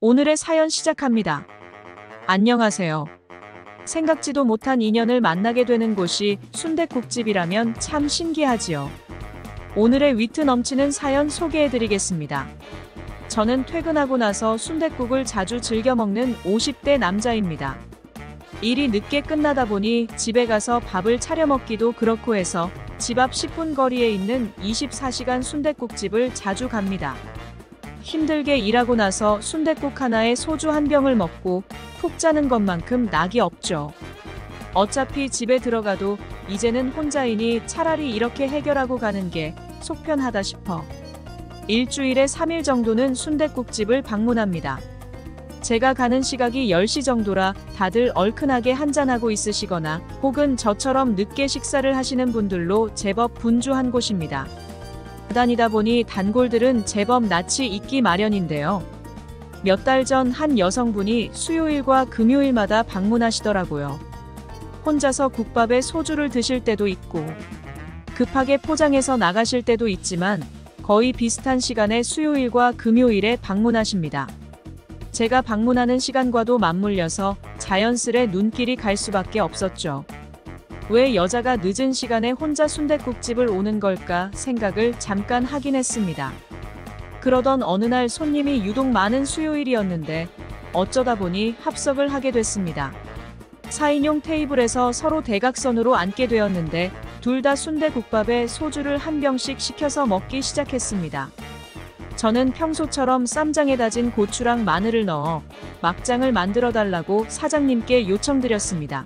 오늘의 사연 시작합니다. 안녕하세요. 생각지도 못한 인연을 만나게 되는 곳이 순댓국집이라면 참 신기하지요. 오늘의 위트 넘치는 사연 소개해드리겠습니다. 저는 퇴근하고 나서 순댓국을 자주 즐겨 먹는 50대 남자입니다. 일이 늦게 끝나다 보니 집에 가서 밥을 차려 먹기도 그렇고 해서 집 앞 10분 거리에 있는 24시간 순댓국집을 자주 갑니다. 힘들게 일하고 나서 순댓국 하나에 소주 한 병을 먹고 푹 자는 것만큼 낙이 없죠. 어차피 집에 들어가도 이제는 혼자이니 차라리 이렇게 해결하고 가는 게 속 편하다 싶어 일주일에 3일 정도는 순댓국집을 방문합니다. 제가 가는 시각이 10시 정도라 다들 얼큰하게 한잔하고 있으시거나 혹은 저처럼 늦게 식사를 하시는 분들로 제법 분주한 곳입니다. 다니다 보니 단골들은 제법 낯이 익기 마련인데요. 몇 달 전 한 여성분이 수요일과 금요일마다 방문하시더라고요. 혼자서 국밥에 소주를 드실 때도 있고 급하게 포장해서 나가실 때도 있지만 거의 비슷한 시간에 수요일과 금요일에 방문하십니다. 제가 방문하는 시간과도 맞물려서 자연스레 눈길이 갈 수밖에 없었죠. 왜 여자가 늦은 시간에 혼자 순댓국집을 오는 걸까 생각을 잠깐 하긴 했습니다. 그러던 어느 날 손님이 유독 많은 수요일이었는데 어쩌다 보니 합석을 하게 됐습니다. 4인용 테이블에서 서로 대각선으로 앉게 되었는데 둘 다 순댓국밥에 소주를 한 병씩 시켜서 먹기 시작했습니다. 저는 평소처럼 쌈장에 다진 고추랑 마늘을 넣어 막장을 만들어 달라고 사장님께 요청드렸습니다.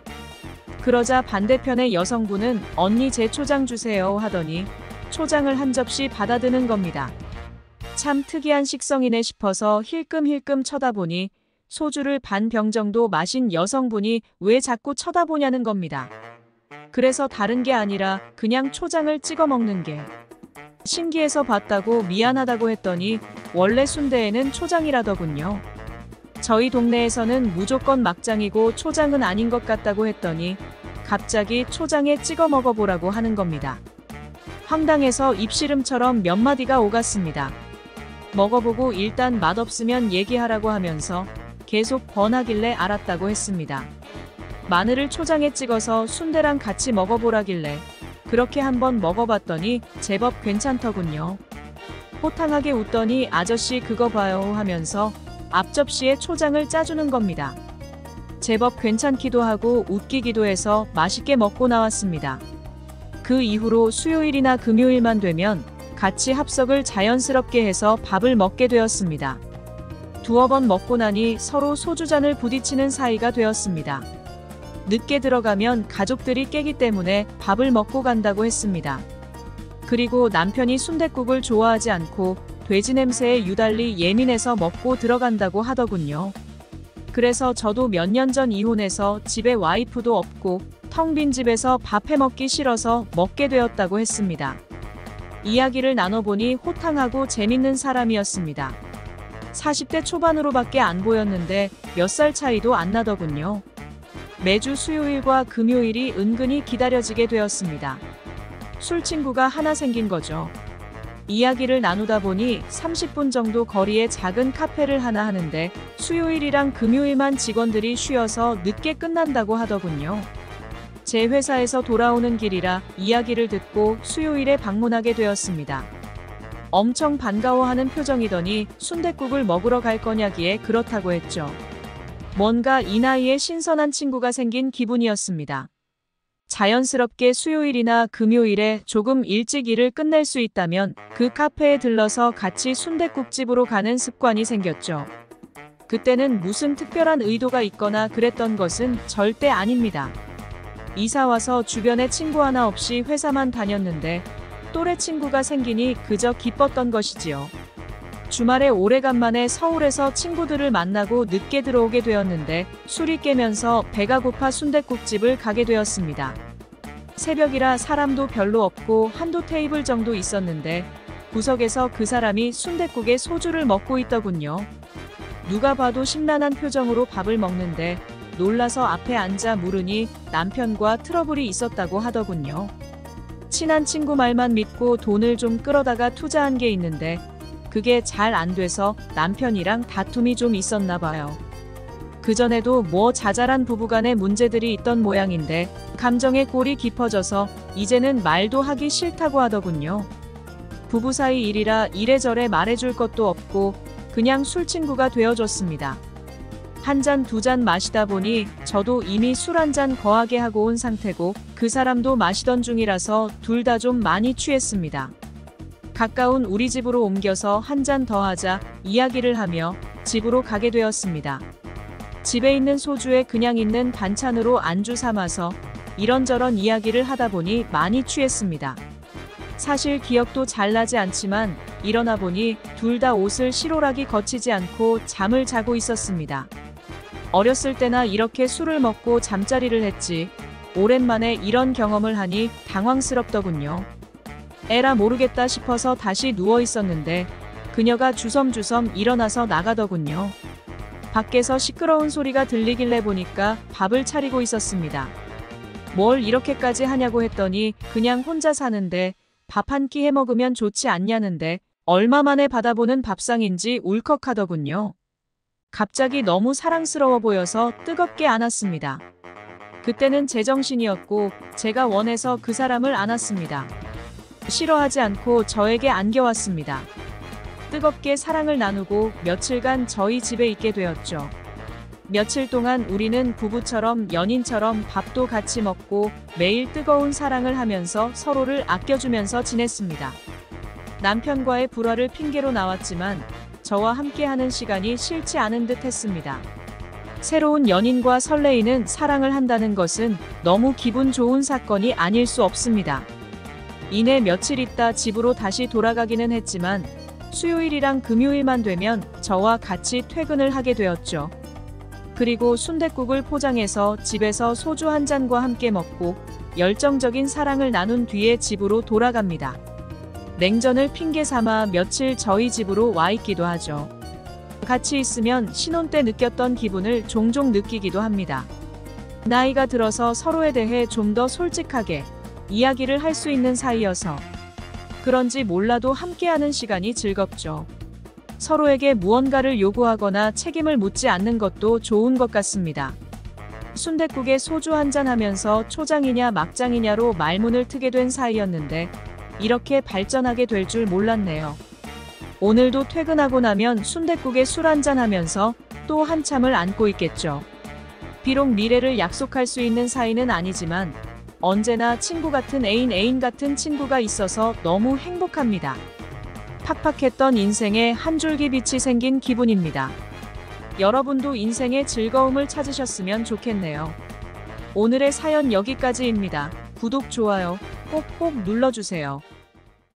그러자 반대편의 여성분은 언니 제 초장 주세요 하더니 초장을 한 접시 받아드는 겁니다. 참 특이한 식성이네 싶어서 힐끔힐끔 쳐다보니 소주를 반 병 정도 마신 여성분이 왜 자꾸 쳐다보냐는 겁니다. 그래서 다른 게 아니라 그냥 초장을 찍어 먹는 게 신기해서 봤다고 미안하다고 했더니 원래 순대에는 초장이라더군요. 저희 동네에서는 무조건 막장이고 초장은 아닌 것 같다고 했더니 갑자기 초장에 찍어 먹어보라고 하는 겁니다. 황당해서 입씨름처럼 몇 마디가 오갔습니다. 먹어보고 일단 맛없으면 얘기하라고 하면서 계속 권하길래 알았다고 했습니다. 마늘을 초장에 찍어서 순대랑 같이 먹어보라길래 그렇게 한번 먹어봤더니 제법 괜찮더군요. 호탕하게 웃더니 아저씨 그거 봐요 하면서 앞접시에 초장을 짜주는 겁니다. 제법 괜찮기도 하고 웃기기도 해서 맛있게 먹고 나왔습니다. 그 이후로 수요일이나 금요일만 되면 같이 합석을 자연스럽게 해서 밥을 먹게 되었습니다. 두어 번 먹고 나니 서로 소주잔을 부딪히는 사이가 되었습니다. 늦게 들어가면 가족들이 깨기 때문에 밥을 먹고 간다고 했습니다. 그리고 남편이 순댓국을 좋아하지 않고 돼지 냄새에 유달리 예민해서 먹고 들어간다고 하더군요. 그래서 저도 몇 년 전 이혼해서 집에 와이프도 없고 텅 빈 집에서 밥 해먹기 싫어서 먹게 되었다고 했습니다. 이야기를 나눠보니 호탕하고 재밌는 사람이었습니다. 40대 초반으로밖에 안 보였는데 몇 살 차이도 안 나더군요. 매주 수요일과 금요일이 은근히 기다려지게 되었습니다. 술친구가 하나 생긴 거죠. 이야기를 나누다 보니 30분 정도 거리에 작은 카페를 하나 하는데 수요일이랑 금요일만 직원들이 쉬어서 늦게 끝난다고 하더군요. 제 회사에서 돌아오는 길이라 이야기를 듣고 수요일에 방문하게 되었습니다. 엄청 반가워하는 표정이더니 순댓국을 먹으러 갈 거냐기에 그렇다고 했죠. 뭔가 이 나이에 신선한 친구가 생긴 기분이었습니다. 자연스럽게 수요일이나 금요일에 조금 일찍 일을 끝낼 수 있다면 그 카페에 들러서 같이 순댓국집으로 가는 습관이 생겼죠. 그때는 무슨 특별한 의도가 있거나 그랬던 것은 절대 아닙니다. 이사 와서 주변에 친구 하나 없이 회사만 다녔는데 또래 친구가 생기니 그저 기뻤던 것이지요. 주말에 오래간만에 서울에서 친구들을 만나고 늦게 들어오게 되었는데 술이 깨면서 배가 고파 순댓국집을 가게 되었습니다. 새벽이라 사람도 별로 없고 한두 테이블 정도 있었는데 구석에서 그 사람이 순댓국에 소주를 먹고 있더군요. 누가 봐도 심란한 표정으로 밥을 먹는데 놀라서 앞에 앉아 물으니 남편과 트러블이 있었다고 하더군요. 친한 친구 말만 믿고 돈을 좀 끌어다가 투자한 게 있는데 그게 잘 안 돼서 남편이랑 다툼이 좀 있었나 봐요. 그전에도 뭐 자잘한 부부간의 문제들이 있던 모양인데 감정의 골이 깊어져서 이제는 말도 하기 싫다고 하더군요. 부부 사이 일이라 이래저래 말해줄 것도 없고 그냥 술친구가 되어줬습니다. 한 잔 두 잔 마시다 보니 저도 이미 술 한 잔 거하게 하고 온 상태고 그 사람도 마시던 중이라서 둘 다 좀 많이 취했습니다. 가까운 우리 집으로 옮겨서 한 잔 더 하자 이야기를 하며 집으로 가게 되었습니다. 집에 있는 소주에 그냥 있는 반찬으로 안주 삼아서 이런저런 이야기를 하다 보니 많이 취했습니다. 사실 기억도 잘 나지 않지만 일어나 보니 둘 다 옷을 실오라기 거치지 않고 잠을 자고 있었습니다. 어렸을 때나 이렇게 술을 먹고 잠자리를 했지 오랜만에 이런 경험을 하니 당황스럽더군요. 에라 모르겠다 싶어서 다시 누워 있었는데 그녀가 주섬주섬 일어나서 나가더군요. 밖에서 시끄러운 소리가 들리길래 보니까 밥을 차리고 있었습니다. 뭘 이렇게까지 하냐고 했더니 그냥 혼자 사는데 밥 한 끼 해먹으면 좋지 않냐는데 얼마 만에 받아보는 밥상인지 울컥하더군요. 갑자기 너무 사랑스러워 보여서 뜨겁게 안았습니다. 그때는 제정신이었고 제가 원해서 그 사람을 안았습니다. 싫어하지 않고 저에게 안겨왔습니다. 뜨겁게 사랑을 나누고 며칠간 저희 집에 있게 되었죠. 며칠 동안 우리는 부부처럼 연인처럼 밥도 같이 먹고 매일 뜨거운 사랑을 하면서 서로를 아껴주면서 지냈습니다. 남편과의 불화를 핑계로 나왔지만 저와 함께하는 시간이 싫지 않은 듯 했습니다. 새로운 연인과 설레이는 사랑을 한다는 것은 너무 기분 좋은 사건이 아닐 수 없습니다. 이내 며칠 있다 집으로 다시 돌아가기는 했지만 수요일이랑 금요일만 되면 저와 같이 퇴근을 하게 되었죠. 그리고 순댓국을 포장해서 집에서 소주 한 잔과 함께 먹고 열정적인 사랑을 나눈 뒤에 집으로 돌아갑니다. 냉전을 핑계 삼아 며칠 저희 집으로 와 있기도 하죠. 같이 있으면 신혼 때 느꼈던 기분을 종종 느끼기도 합니다. 나이가 들어서 서로에 대해 좀 더 솔직하게 이야기를 할 수 있는 사이여서 그런지 몰라도 함께하는 시간이 즐겁죠. 서로에게 무언가를 요구하거나 책임을 묻지 않는 것도 좋은 것 같습니다. 순댓국에 소주 한잔 하면서 초장이냐 막장이냐로 말문을 트게 된 사이였는데 이렇게 발전하게 될 줄 몰랐네요. 오늘도 퇴근하고 나면 순댓국에 술 한잔 하면서 또 한참을 안고 있겠죠. 비록 미래를 약속할 수 있는 사이는 아니지만 언제나 친구 같은 애인 같은 친구가 있어서 너무 행복합니다. 팍팍했던 인생에 한 줄기 빛이 생긴 기분입니다. 여러분도 인생의 즐거움을 찾으셨으면 좋겠네요. 오늘의 사연 여기까지입니다. 구독, 좋아요 꼭꼭 눌러주세요.